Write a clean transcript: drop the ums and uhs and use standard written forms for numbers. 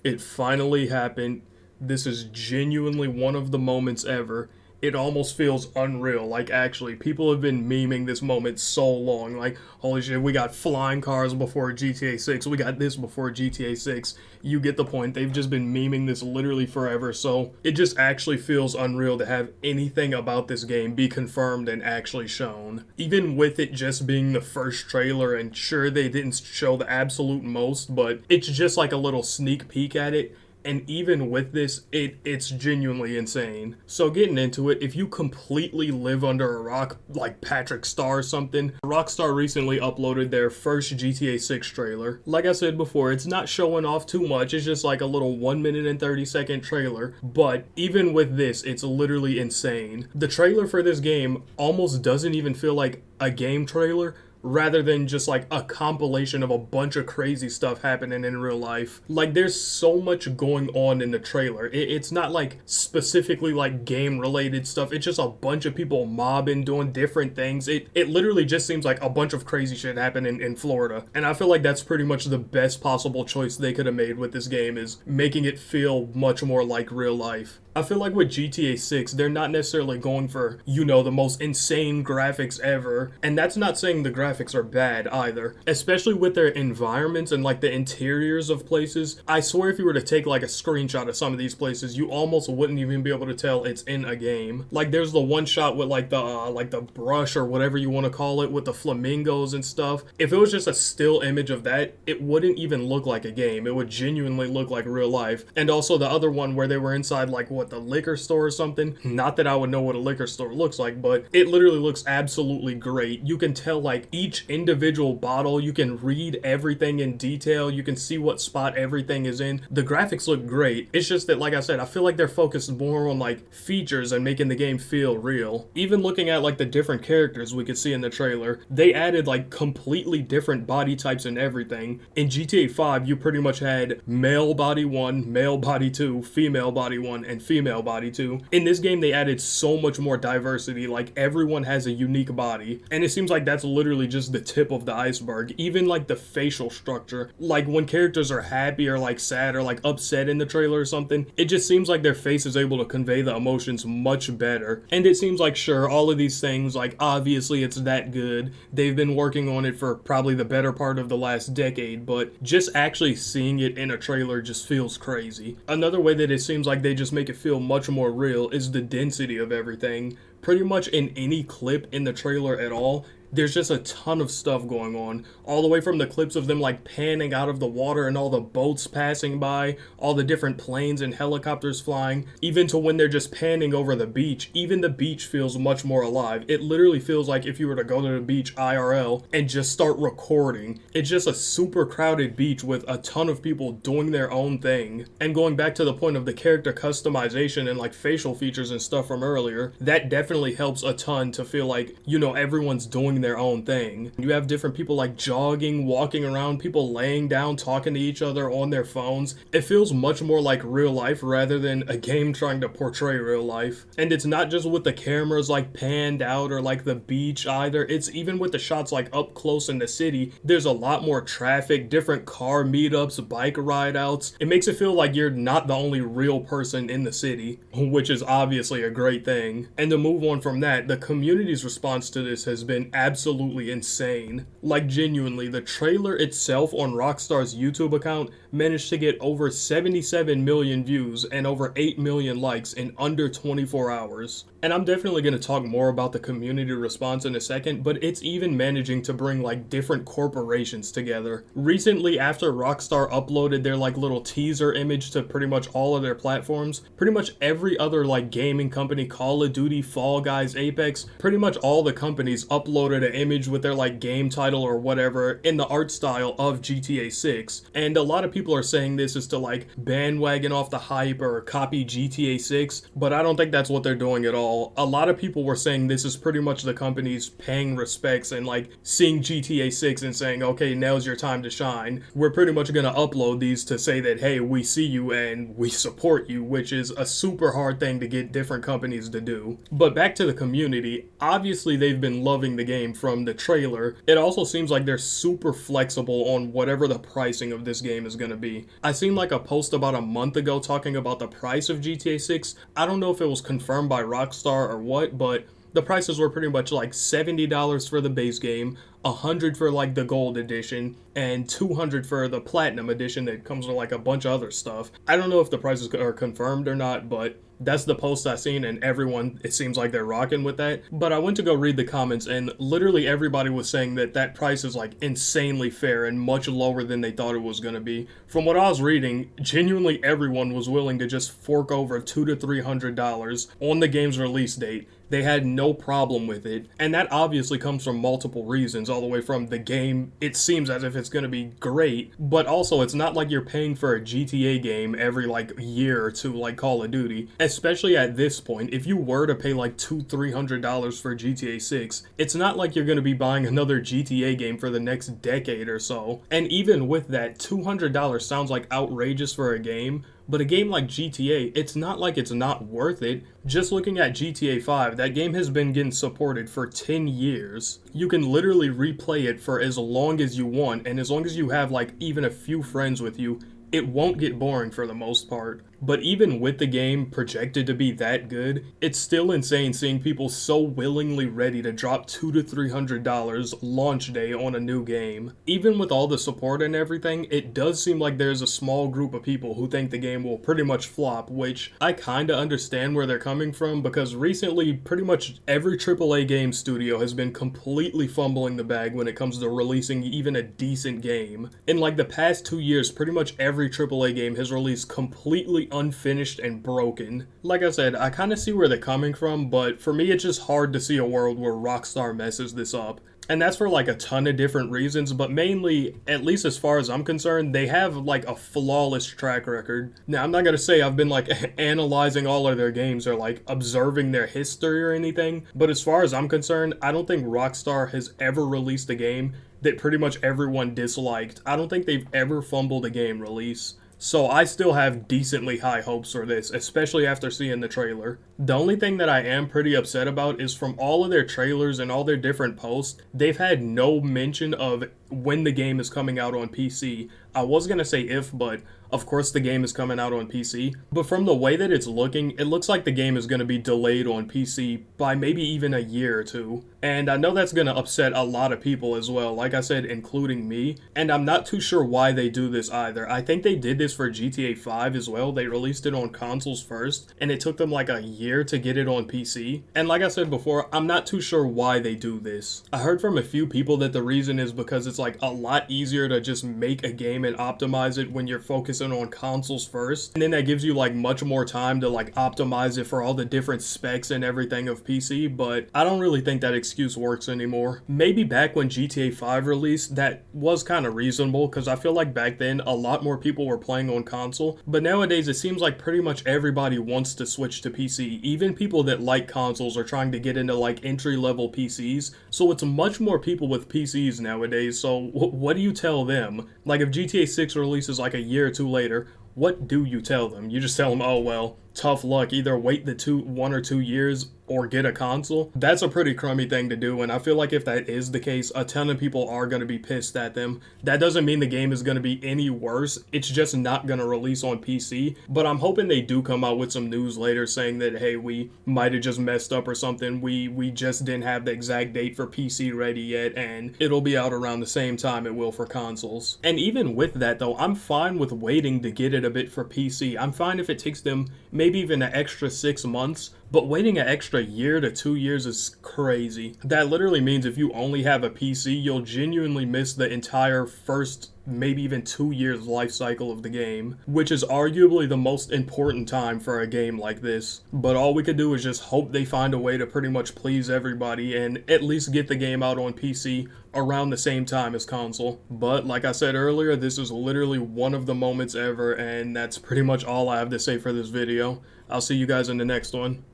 It finally happened. This is genuinely one of the moments ever. It almost feels unreal. Like, actually, people have been memeing this moment so long. Like, holy shit, we got flying cars before GTA 6. We got this before GTA 6. You get the point. They've just been memeing this literally forever. So, it just actually feels unreal to have anything about this game be confirmed and actually shown. Even with it just being the first trailer, and sure, they didn't show the absolute most, but it's just like a little sneak peek at it. And even with this, it's genuinely insane. So getting into it, if you completely live under a rock like Patrick Star or something, Rockstar recently uploaded their first GTA 6 trailer. Like I said before, it's not showing off too much, it's just like a little 1 minute and 30-second trailer. But even with this, it's literally insane. The trailer for this game almost doesn't even feel like a game trailer, rather than just like a compilation of a bunch of crazy stuff happening in real life. Like, there's so much going on in the trailer. It's not like specifically like game related stuff. It's just a bunch of people mobbing, doing different things. It literally just seems like a bunch of crazy shit happening in Florida. And I feel like that's pretty much the best possible choice they could have made with this game, is making it feel much more like real life. I feel like with GTA 6, they're not necessarily going for, the most insane graphics ever. And that's not saying the graphics are bad either. Especially with their environments and like the interiors of places. I swear if you were to take like a screenshot of some of these places, you almost wouldn't even be able to tell it's in a game. Like, there's the one shot with like the brush or whatever you want to call it, with the flamingos and stuff. If it was just a still image of that, it wouldn't even look like a game. It would genuinely look like real life. And also the other one where they were inside like the liquor store or something. Not that I would know what a liquor store looks like, but it literally looks absolutely great. You can tell like each individual bottle, you can read everything in detail, you can see what spot everything is in. The graphics look great. It's just that, like I said, I feel like they're focused more on like features and making the game feel real. Even looking at like the different characters we could see in the trailer, they added like completely different body types and everything. In GTA 5, you pretty much had male body 1, male body 2, female body 1, and female body 2. In this game, they added so much more diversity. Like, everyone has a unique body, and it seems like that's literally just the tip of the iceberg. Even like the facial structure, like when characters are happy or like sad or like upset in the trailer or something, it just seems like their face is able to convey the emotions much better. And it seems like, sure, all of these things, like, obviously it's that good, they've been working on it for probably the better part of the last decade, but just actually seeing it in a trailer just feels crazy. Another way that it seems like they just make it feel much more real is the density of everything. Pretty much in any clip in the trailer at all, there's just a ton of stuff going on. All the way from the clips of them like panning out of the water and all the boats passing by, all the different planes and helicopters flying, even to when they're just panning over the beach. Even the beach feels much more alive. It literally feels like if you were to go to the beach IRL and just start recording. It's just a super crowded beach with a ton of people doing their own thing. And going back to the point of the character customization and like facial features and stuff from earlier, that definitely helps a ton to feel like, everyone's doing their own thing. You have different people like jogging, walking around, people laying down, talking to each other on their phones. It feels much more like real life rather than a game trying to portray real life. And it's not just with the cameras like panned out or like the beach either. It's even with the shots like up close in the city. There's a lot more traffic, different car meetups, bike ride outs. It makes it feel like you're not the only real person in the city, which is obviously a great thing. And to move on from that, the community's response to this has been absolutely insane. Like, genuinely, the trailer itself on Rockstar's YouTube account managed to get over 77 million views and over 8 million likes in under 24 hours. And I'm definitely going to talk more about the community response in a second, but it's even managing to bring like different corporations together. Recently, after Rockstar uploaded their like little teaser image to pretty much all of their platforms, pretty much every other like gaming company, Call of Duty, Fall Guys, Apex, pretty much all the companies uploaded an image with their like game title or whatever in the art style of GTA 6. And a lot of people are saying this is to like bandwagon off the hype or copy GTA 6, but I don't think that's what they're doing at all. A lot of people were saying this is pretty much the companies paying respects and like seeing GTA 6 and saying, okay, now's your time to shine. We're pretty much going to upload these to say that, hey, we see you and we support you, which is a super hard thing to get different companies to do. But back to the community, obviously they've been loving the game game from the trailer, it also seems like they're super flexible on whatever the pricing of this game is going to be. I seen like a post about a month ago talking about the price of GTA 6. I don't know if it was confirmed by Rockstar or what, but the prices were pretty much like $70 for the base game, $100 for like the gold edition, and $200 for the platinum edition that comes with like a bunch of other stuff. I don't know if the prices are confirmed or not, but that's the post I seen, and everyone, it seems like they're rocking with that. But I went to go read the comments, and literally everybody was saying that that price is like insanely fair and much lower than they thought it was going to be. From what I was reading, genuinely everyone was willing to just fork over $200 to $300 on the game's release date. They had no problem with it, and that obviously comes from multiple reasons, all the way from the game, it seems as if it's going to be great, but also it's not like you're paying for a GTA game every like year or two like Call of Duty. Especially at this point, if you were to pay like $200-300 for GTA 6, it's not like you're going to be buying another GTA game for the next decade or so. And even with that, $200 sounds like outrageous for a game, but a game like GTA, it's not like it's not worth it. Just looking at GTA 5, that game has been getting supported for 10 years. You can literally replay it for as long as you want, and as long as you have like even a few friends with you, it won't get boring for the most part. But even with the game projected to be that good, it's still insane seeing people so willingly ready to drop $200 to $300 launch day on a new game. Even with all the support and everything, it does seem like there's a small group of people who think the game will pretty much flop, which I kinda understand where they're coming from, because recently pretty much every AAA game studio has been completely fumbling the bag when it comes to releasing even a decent game. In like the past 2 years, pretty much every AAA game has released completely unfinished and broken. Like I said, I kind of see where they're coming from, but for me it's just hard to see a world where Rockstar messes this up. And that's for like a ton of different reasons, but mainly, at least as far as I'm concerned, they have like a flawless track record. Now, I'm not gonna say I've been like analyzing all of their games or like observing their history or anything, but as far as I'm concerned, I don't think Rockstar has ever released a game that pretty much everyone disliked. I don't think they've ever fumbled a game release. So I still have decently high hopes for this, especially after seeing the trailer. The only thing that I am pretty upset about is from all of their trailers and all their different posts, they've had no mention of when the game is coming out on PC. I was gonna say if, but of course the game is coming out on PC. But from the way that it's looking, it looks like the game is gonna be delayed on PC by maybe even a year or two. And I know that's gonna upset a lot of people as well, like I said, including me. And I'm not too sure why they do this either. I think they did this for GTA 5 as well. They released it on consoles first, and it took them like a year to get it on PC. And like I said before, I'm not too sure why they do this. I heard from a few people that the reason is because it's like a lot easier to just make a game and optimize it when you're focusing on consoles first, and then that gives you like much more time to like optimize it for all the different specs and everything of PC. But I don't really think that excuse works anymore. Maybe back when GTA 5 released, that was kind of reasonable, because I feel like back then a lot more people were playing on console, but nowadays it seems like pretty much everybody wants to switch to PC. Even people that like consoles are trying to get into like entry-level PCs, so it's much more people with PCs nowadays. So what do you tell them? Like if GTA 6 releases like a year or two later, what do you tell them? You just tell them, oh well, tough luck, either wait the 1 or 2 years or get a console? That's a pretty crummy thing to do, and I feel like if that is the case, a ton of people are going to be pissed at them. That doesn't mean the game is going to be any worse, it's just not going to release on PC. But I'm hoping they do come out with some news later saying that, hey, we might have just messed up or something, we just didn't have the exact date for PC ready yet, and it'll be out around the same time it will for consoles. And even with that though, I'm fine with waiting to get it a bit for PC. I'm fine if it takes them maybe even an extra 6 months, but waiting an extra year to 2 years is crazy. That literally means if you only have a PC, you'll genuinely miss the entire first maybe even 2 years life cycle of the game, which is arguably the most important time for a game like this. But all we could do is just hope they find a way to pretty much please everybody and at least get the game out on PC around the same time as console. But like I said earlier, this is literally one of the moments ever, and that's pretty much all I have to say for this video. I'll see you guys in the next one.